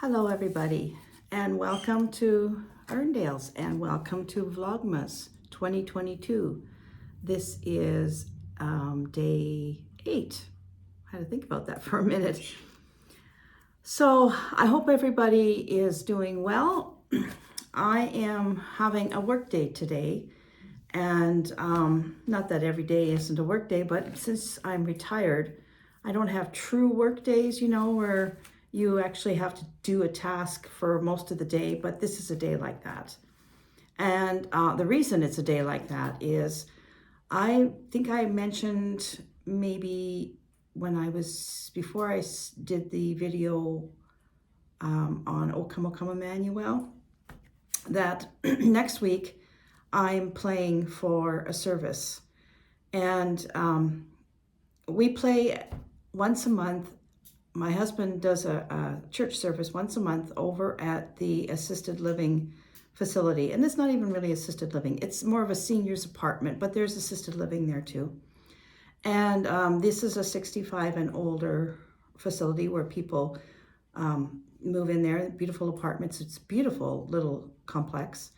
Hello everybody, and welcome to Erndales, and welcome to Vlogmas 2022. This is day 8. I had to think about that for a minute. So I hope everybody is doing well. I am having a work day today, and not that every day isn't a work day, but since I'm retired, I don't have true work days, where you actually have to do a task for most of the day, but this is a day like that. And the reason it's a day like that is I think I mentioned maybe before I did the video on O Come, O Come Emmanuel, that next week I'm playing for a service. And we play once a month. My husband does a church service once a month over at the assisted living facility. And it's not even really assisted living. It's more of a senior's apartment, but there's assisted living there too. And this is a 65 and older facility where people move in there. Beautiful apartments. It's a beautiful little complex.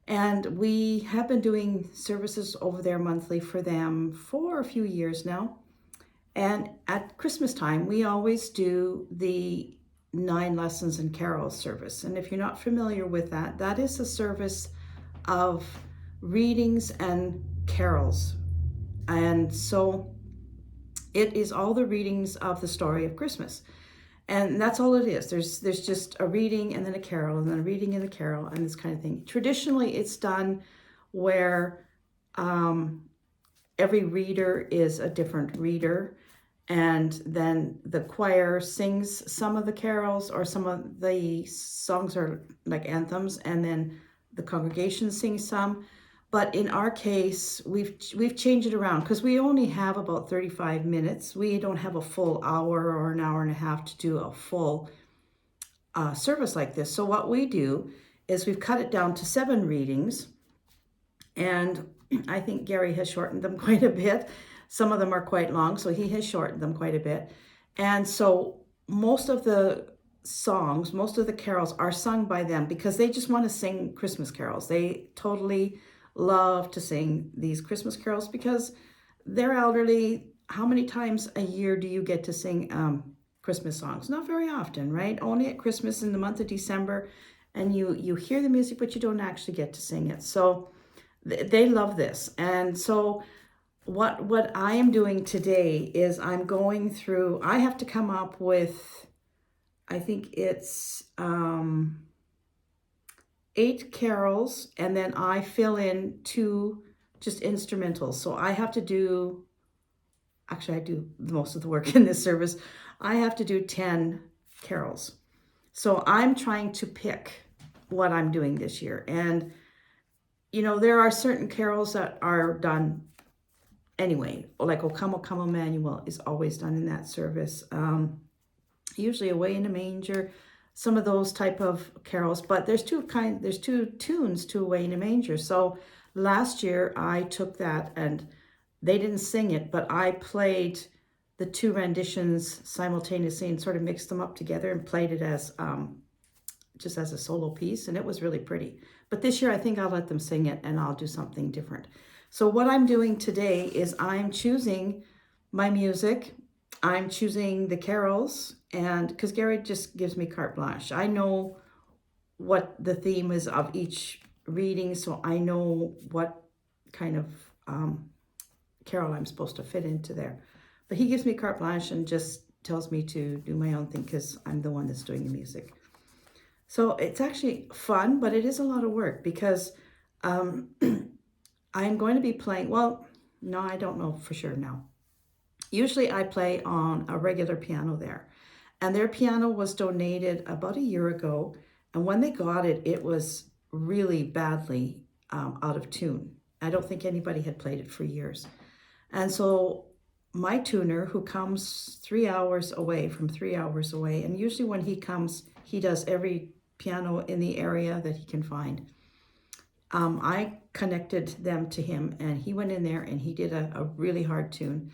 And we have been doing services over there monthly for them for a few years now. And at Christmas time, we always do the 9 lessons and carols service. And if you're not familiar with that, that is a service of readings and carols. And so it is all the readings of the story of Christmas. And that's all it is. There's just a reading and then a carol and then a reading and a carol and this kind of thing. Traditionally, it's done where every reader is a different reader, and then the choir sings some of the carols, or some of the songs are like anthems, and then the congregation sings some. But in our case, we've changed it around because we only have about 35 minutes. We don't have a full hour or an hour and a half to do a full service like this. So what we do is we've cut it down to 7 readings, and I think Gary has shortened them quite a bit. Some of them are quite long, so he has shortened them quite a bit. And so most of the songs, most of the carols are sung by them because they just want to sing Christmas carols. They totally love to sing these Christmas carols because they're elderly. How many times a year do you get to sing Christmas songs? Not very often, right? Only at Christmas in the month of December, and you hear the music, but you don't actually get to sing it. So they love this. And so what I am doing today is I'm going through, I have to come up with, I think it's 8 carols, and then I fill in 2 just instrumentals. So I have to do, actually I do most of the work in this service. I have to do 10 carols. So I'm trying to pick what I'm doing this year. And there are certain carols that are done anyway, like O Come, O Come Emmanuel is always done in that service. Usually Away in a Manger, some of those type of carols, but there's two tunes to Away in a Manger. So last year I took that, and they didn't sing it, but I played the 2 renditions simultaneously and sort of mixed them up together and played it as just as a solo piece, and it was really pretty. But this year I think I'll let them sing it, and I'll do something different. So what I'm doing today is I'm choosing my music. I'm choosing the carols, and because Gary just gives me carte blanche. I know what the theme is of each reading, so I know what kind of carol I'm supposed to fit into there. But he gives me carte blanche and just tells me to do my own thing because I'm the one that's doing the music. So it's actually fun, but it is a lot of work because I'm going to be playing, well, no, I don't know for sure now. Usually I play on a regular piano there, and their piano was donated about a year ago. And when they got it, it was really badly out of tune. I don't think anybody had played it for years. And so my tuner, who comes 3 hours away, and usually when he comes, he does every piano in the area that he can find. I connected them to him, and he went in there and he did a really hard tune.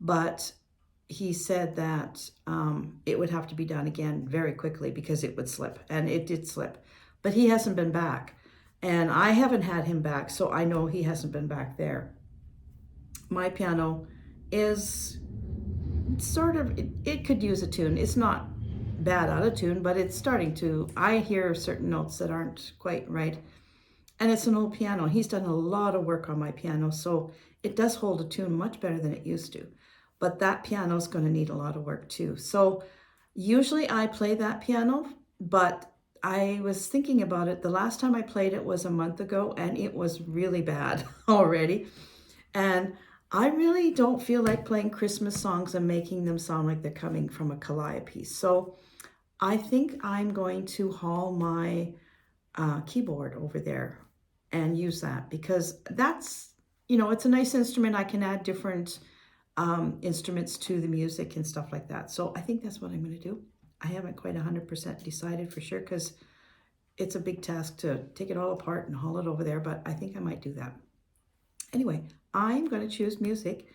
But he said that it would have to be done again very quickly because it would slip, and it did slip. But he hasn't been back, and I haven't had him back, so I know he hasn't been back there. My piano is sort of, it could use a tune. It's not bad out of tune, but it's starting to, I hear certain notes that aren't quite right. And it's an old piano. He's done a lot of work on my piano, so it does hold a tune much better than it used to. But that piano is going to need a lot of work too. So usually I play that piano, but I was thinking about it. The last time I played it was a month ago, and it was really bad already. And I really don't feel like playing Christmas songs and making them sound like they're coming from a calliope. So I think I'm going to haul my keyboard over there and use that, because that's, it's a nice instrument. I can add different instruments to the music and stuff like that. So I think that's what I'm going to do. I haven't quite 100% decided for sure, because it's a big task to take it all apart and haul it over there, but I think I might do that. Anyway, I'm going to choose music,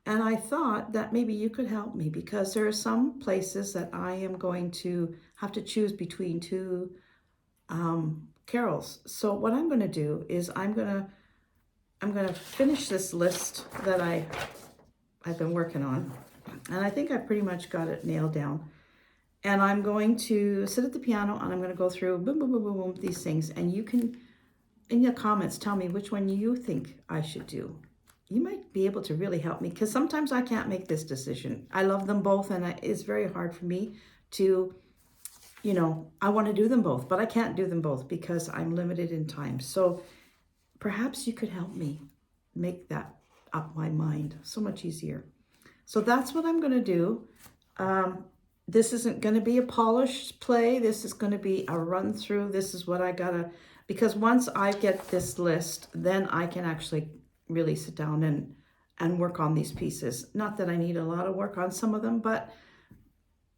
and I thought that maybe you could help me, because there are some places that I am going to have to choose between two carols. So what I'm going to do is I'm going to finish this list that I've been working on, and I think I pretty much got it nailed down. And I'm going to sit at the piano, and I'm going to go through boom, boom, boom, boom, boom, these things, and you can, in the comments, tell me which one you think I should do. You might be able to really help me, because sometimes I can't make this decision. I love them both, and it's very hard for me to, I want to do them both, but I can't do them both because I'm limited in time. So perhaps you could help me make that up my mind so much easier. So that's what I'm going to do. This isn't going to be a polished play. This is going to be a run through. This is what I got to, because once I get this list, then I can actually really sit down and work on these pieces. Not that I need a lot of work on some of them, but,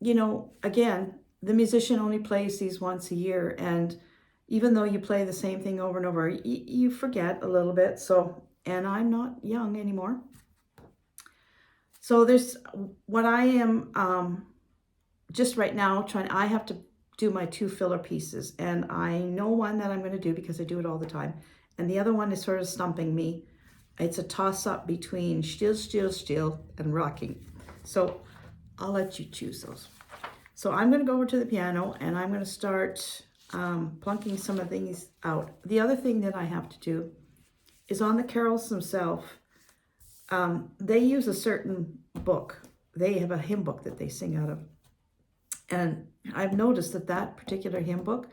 again, the musician only plays these once a year, and even though you play the same thing over and over, you forget a little bit. So, and I'm not young anymore. So there's what I am just right now I have to do my 2 filler pieces, and I know one that I'm going to do because I do it all the time, and the other one is sort of stumping me. It's a toss-up between still, still, still and rocking. So I'll let you choose those. So I'm going to go over to the piano, and I'm going to start plunking some of things out. The other thing that I have to do is on the carols themselves, they use a certain book. They have a hymn book that they sing out of. And I've noticed that particular hymn book,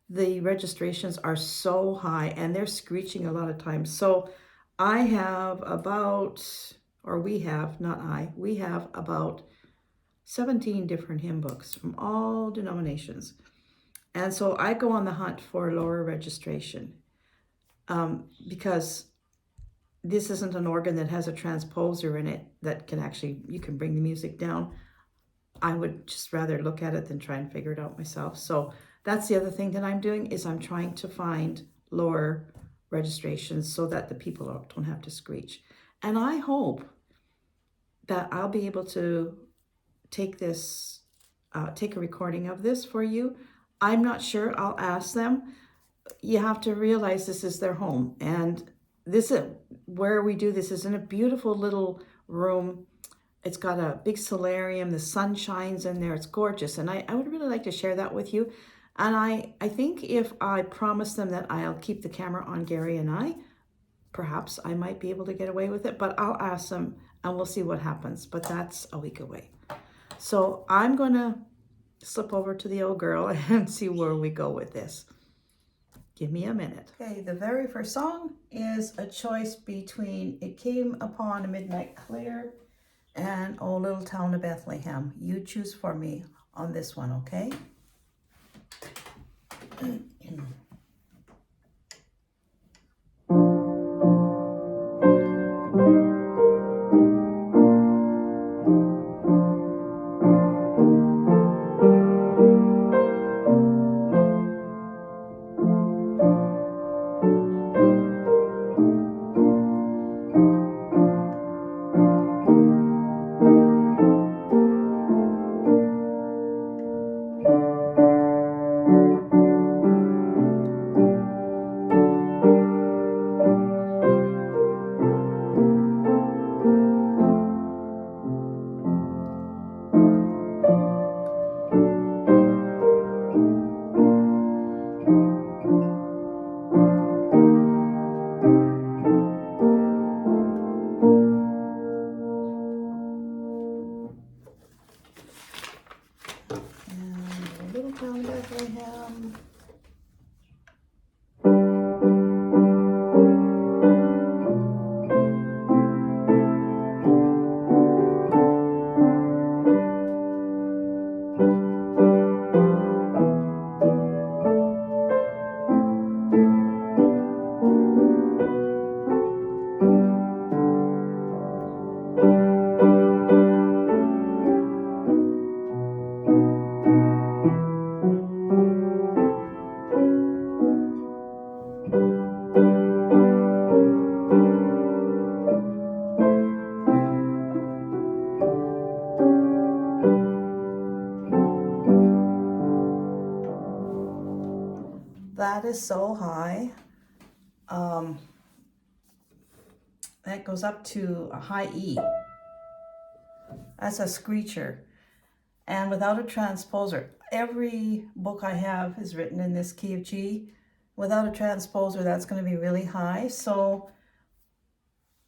the registrations are so high, and they're screeching a lot of times. So I have we have about 17 different hymn books from all denominations. And so I go on the hunt for lower registration, because this isn't an organ that has a transposer in it that can actually, you can bring the music down. I would just rather look at it than try and figure it out myself. So that's the other thing that I'm doing, is I'm trying to find lower registrations so that the people don't have to screech. And I hope that I'll be able to take a recording of this for you. I'm not sure. I'll ask them. You have to realize this is their home, and this is where we do this is in a beautiful little room. It's got a big solarium. The sun shines in there. It's gorgeous. And I would really like to share that with you. And I think if I promise them that I'll keep the camera on Gary and I, perhaps I might be able to get away with it. But I'll ask them, and we'll see what happens. But that's a week away. So I'm going to slip over to the old girl and see where we go with this. Give me a minute. Okay, the very first song is a choice between It Came Upon a Midnight Clear and Oh Little Town of Bethlehem. You choose for me on this one, okay? Little Town Bethlehem. That is so high. That goes up to a high E. That's a screecher. And without a transposer, every book I have is written in this key of G. Without a transposer, that's going to be really high. So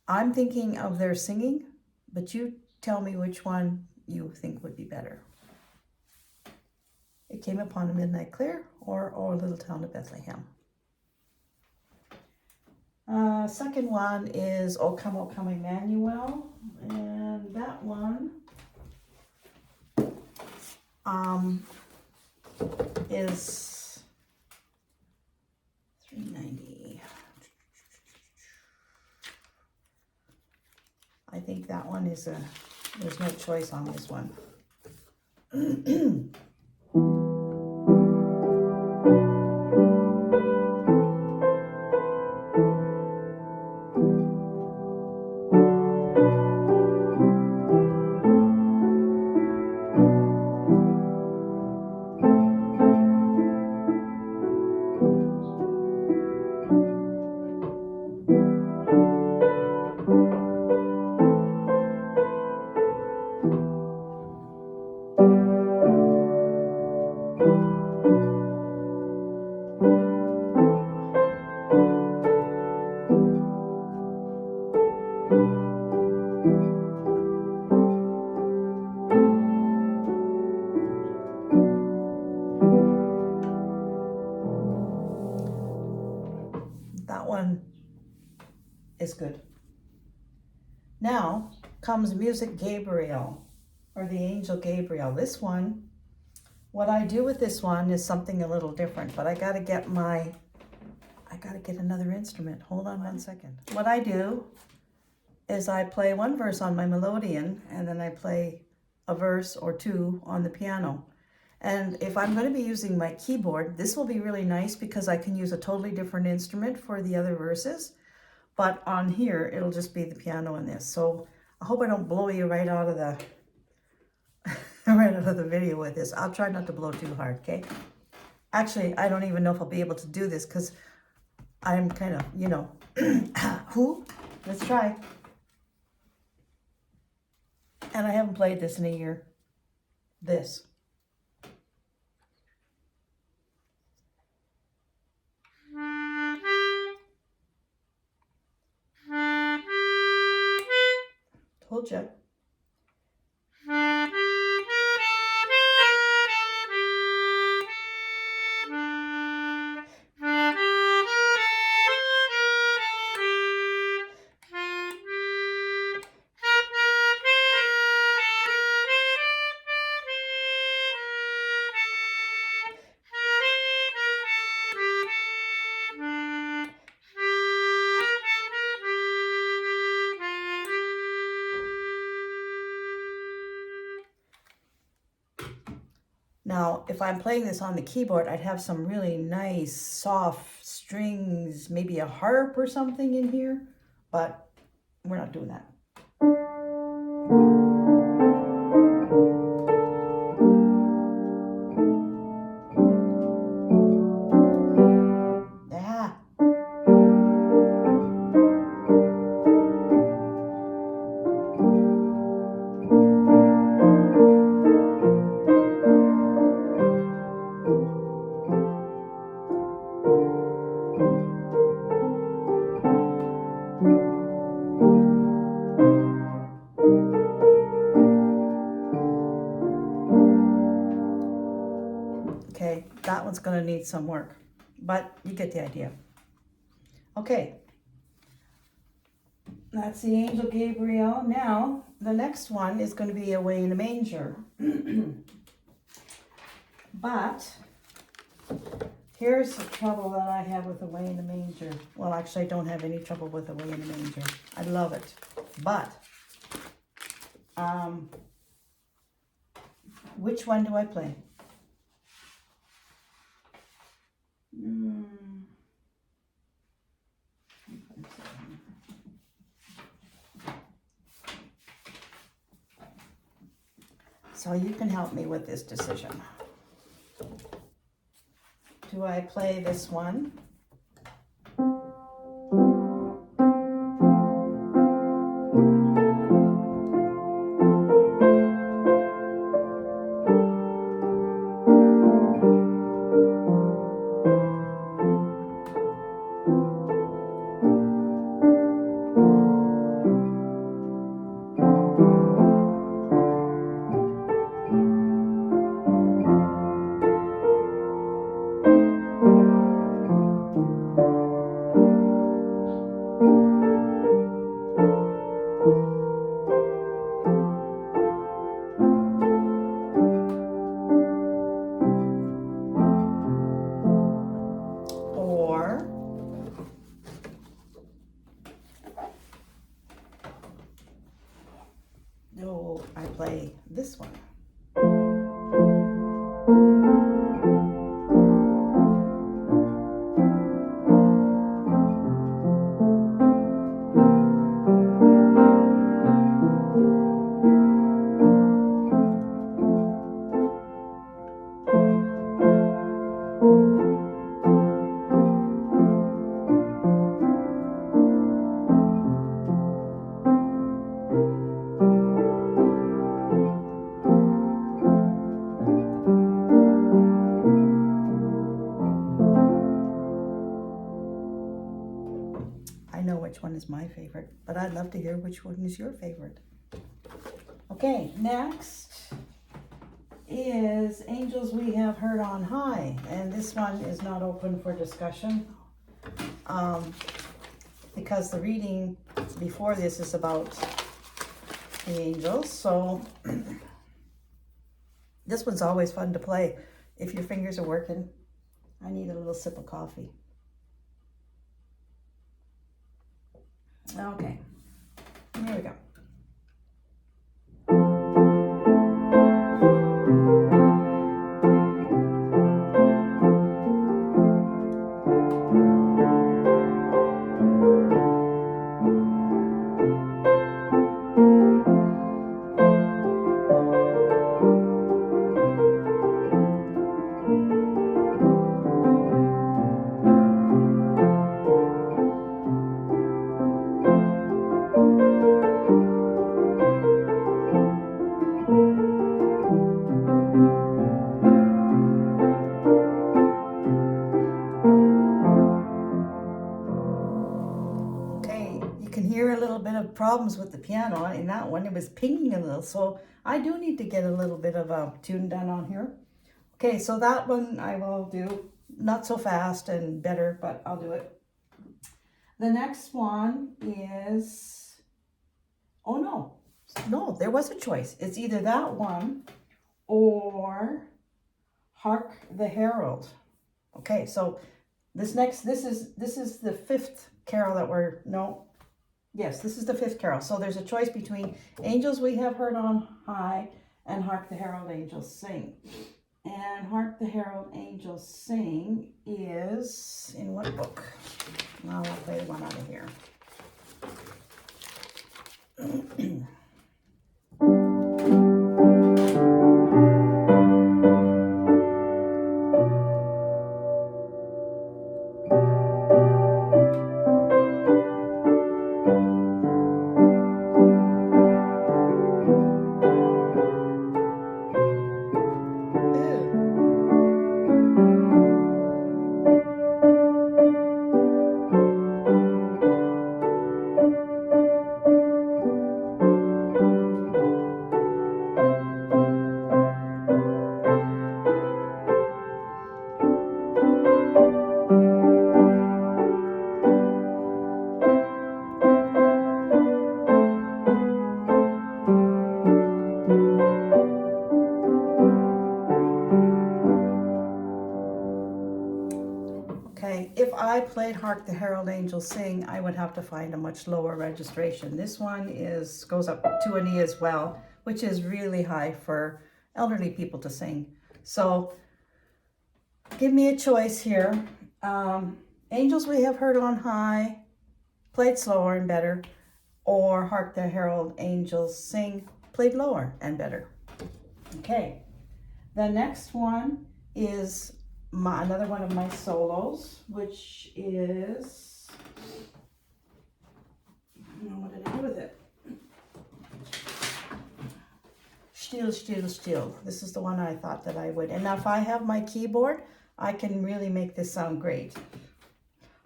I'm thinking of their singing, but you tell me which one you think would be better. It Came Upon a Midnight Clear or Little Town of Bethlehem. Second one is O Come, Emmanuel, and that one is $3.90. I think that one is there's no choice on this one. That one is good. Now comes Music Gabriel, or the Angel Gabriel. This one, what I do with this one is something a little different, but I gotta get another instrument. Hold on 1 second. What I do is I play one verse on my melodeon, and then I play a verse or two on the piano. And if I'm going to be using my keyboard, this will be really nice because I can use a totally different instrument for the other verses. But on here, it'll just be the piano in this. So I hope I don't blow you right out of the video with this. I'll try not to blow too hard, okay? Actually, I don't even know if I'll be able to do this because I'm kind of, let's try. And I haven't played this in a year. This. Told you. Now, if I'm playing this on the keyboard, I'd have some really nice, soft strings, maybe a harp or something in here, but we're not doing that. Yeah. that one's going to need some work, but you get the idea. Okay, that's the Angel Gabriel. Now, the next one is going to be Away in a Manger. But here's the trouble that I have with Away in a Manger. Well, actually, I don't have any trouble with Away in a Manger. I love it. But, which one do I play? So you can help me with this decision. Do I play this one? No, I play this one. I know which one is my favorite, but I'd love to hear which one is your favorite. Okay, next is Angels We Have Heard on High, and this one is not open for discussion because the reading before this is about the angels, so this one's always fun to play if your fingers are working. I need a little sip of coffee. Okay, here we go. Problems with the piano in that one. It was pinging a little, so I do need to get a little bit of a tune done on here. Okay, so that one I will do not so fast and better, but I'll do it. The next one is, oh no, there was a choice. It's either that one or Hark the Herald. Okay, so this is the fifth carol that we're, no, yes, this is the fifth carol. So there's a choice between Angels We Have Heard on High and Hark the Herald Angels Sing. And Hark the Herald Angels Sing is in what book? Now I'll play one out of here. played Hark the Herald Angels Sing, I would have to find a much lower registration. This one goes up to an E as well, which is really high for elderly people to sing. So give me a choice here. Angels We Have Heard on High, played slower and better, or Hark the Herald Angels Sing, played lower and better. Okay, the next one is another one of my solos, which is, I don't know what to do with it. Still, still, still. This is the one I thought that I would. And now if I have my keyboard, I can really make this sound great.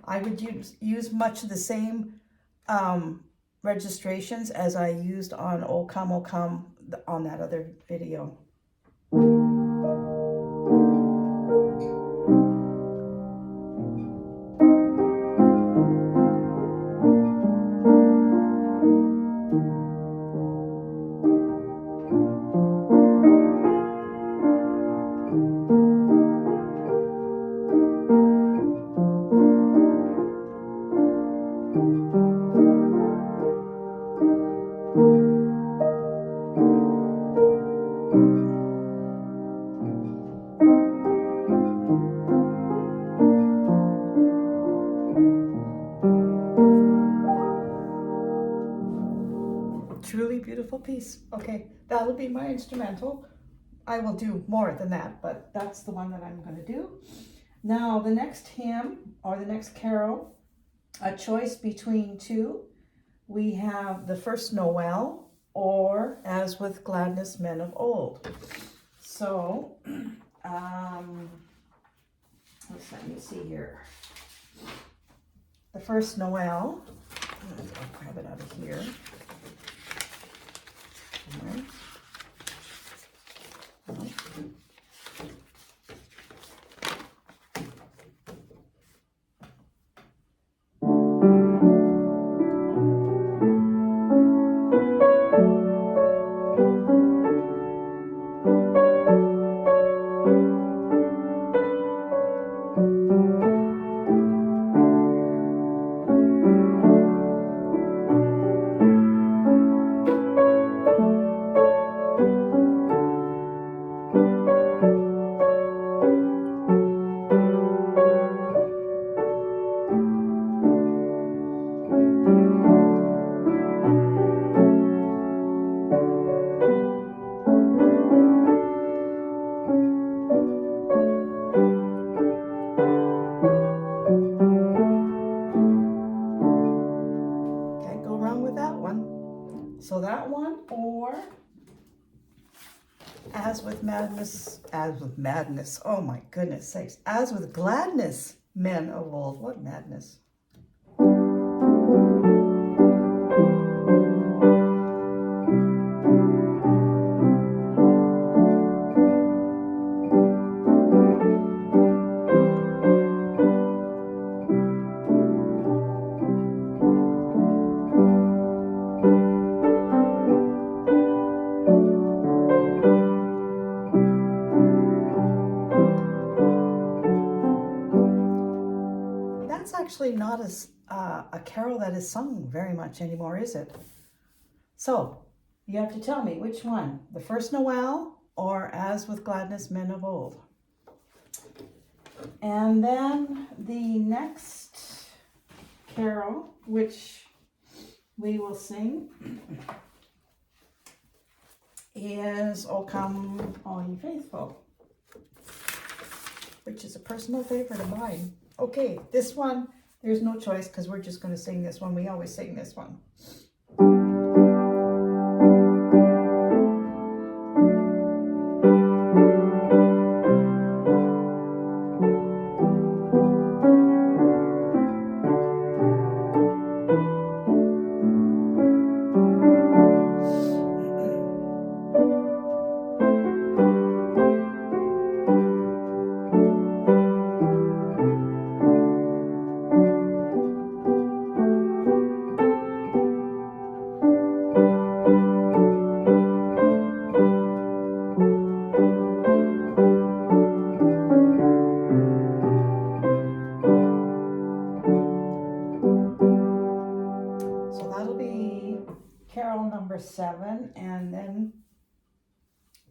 I would use much of the same registrations as I used on O Come on that other video. Truly beautiful piece. Okay, that'll be my instrumental. I will do more than that, but that's the one that I'm going to do. Now, the next hymn, or the next carol, a choice between two. We have The First Noel, or As With Gladness Men of Old. So, let me see here. The First Noel, I'll grab it out of here. So that one, or As with madness, oh my goodness sakes, As with Gladness Men of Old. What madness. Actually not as a carol that is sung very much anymore, is it? So you have to tell me which one, The First Noel or As with Gladness Men of Old. And then the next carol, which we will sing, is O Come All Ye Faithful, which is a personal favorite of mine. Okay, this one, there's no choice because we're just going to sing this one. We always sing this one.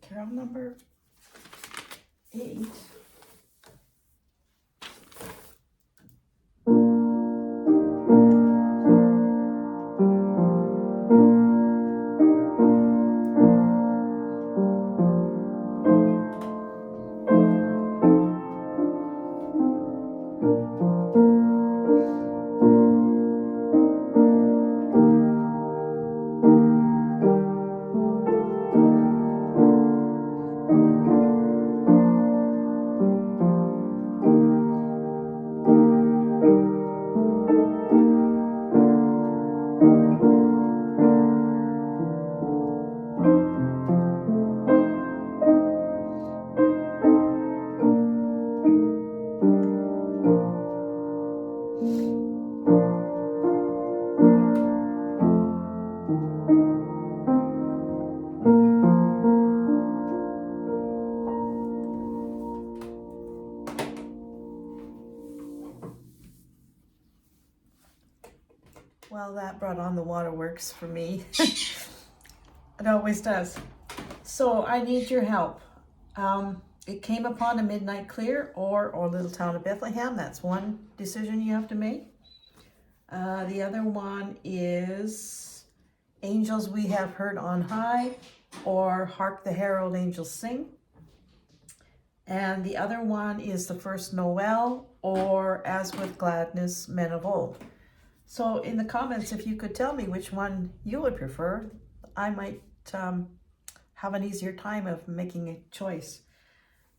Carol number 8. Well, that brought on the waterworks for me. It always does. So I need your help. It came upon a midnight clear or little town of Bethlehem. That's one decision you have to make. The other one is Angels We Have Heard on High or Hark the Herald Angels Sing. And the other one is The First Noel or As With Gladness Men of Old. So in the comments, if you could tell me which one you would prefer, I might have an easier time of making a choice.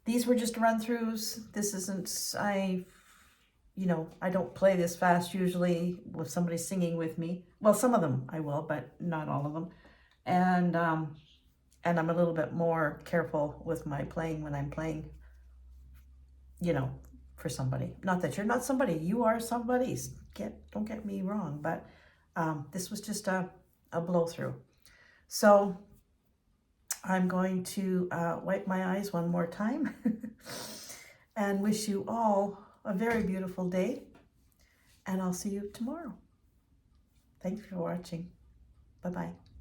These were just run-throughs. This isn't, I don't play this fast usually with somebody singing with me. Well, some of them I will, but not all of them. And I'm a little bit more careful with my playing when I'm playing, for somebody. Not that you're not somebody, you are somebody's. Don't get me wrong, but this was just a blow through. So I'm going to wipe my eyes one more time and wish you all a very beautiful day, and I'll see you tomorrow. Thank you for watching. Bye-bye.